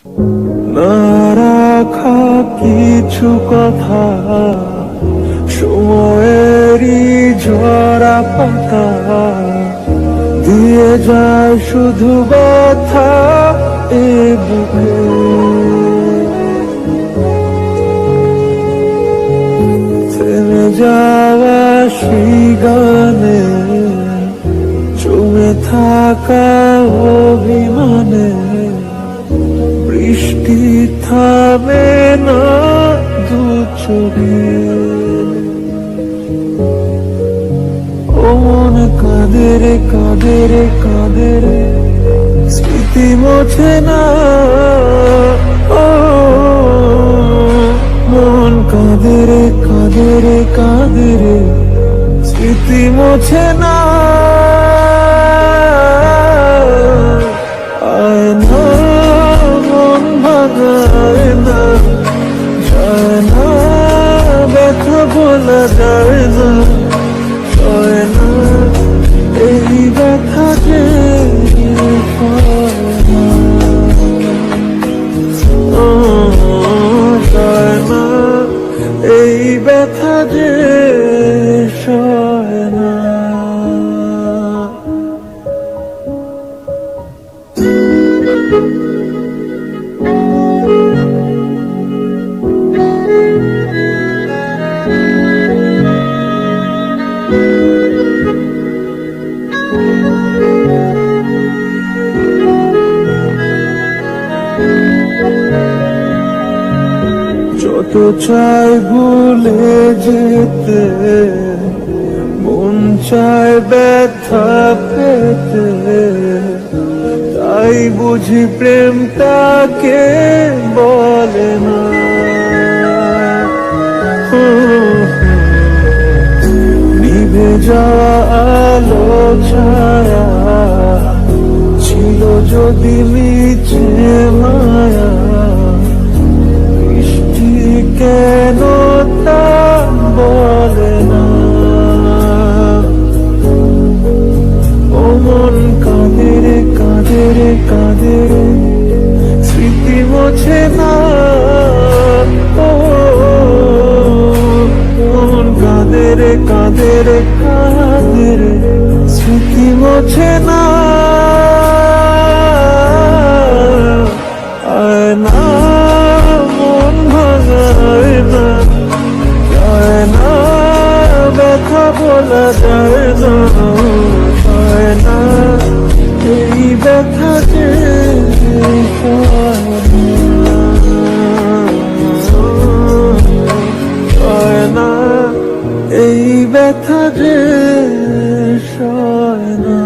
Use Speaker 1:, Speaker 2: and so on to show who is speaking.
Speaker 1: না রাখা কিছু কথা, সময়েরই ঝরা পাতা দিয়ে যায় শুধু ব্যথা এ বুকে। থেমে যাওয়া সেই গানে, জমে থাকা অভিমানে, বৃষ্টি থামে না দু চোখে। ও মন কাঁদে রে কাঁদে রে কাঁদে রে, স্মৃতি মোছে না। ও মন কাঁদে রে কাঁদে রে কাঁদে রে, স্মৃতি মোছে না। আয় না মন ভাঙায় না, যায় না ব্যথা বলা যায় না, হয় না এই ব্যথা যে হয় না। ও যায় না এই ব্যথা যে সয় না। যত চাই ভুলে যেতে, মন চায় ব্যথা পেতে, তাই বুঝি প্রেমটাকে বলে না। নিভে যাওয়া আলো ছায়া ছিল যদি মিছে মায়া, কেন তা বলে না। ও মন কাঁদে রে কাঁদে রে কাঁদে রে, স্মৃতি মোছে না। ও মন কাঁদে রে কাঁদে রে কাঁদে রে, স্মৃতি মোছে না। আয় না মন ভাঙায় না, যায় না ব্যথা বলা যায় না, হয় না এই ব্যথা যে হয় না এই ব্যথা যে সয় না।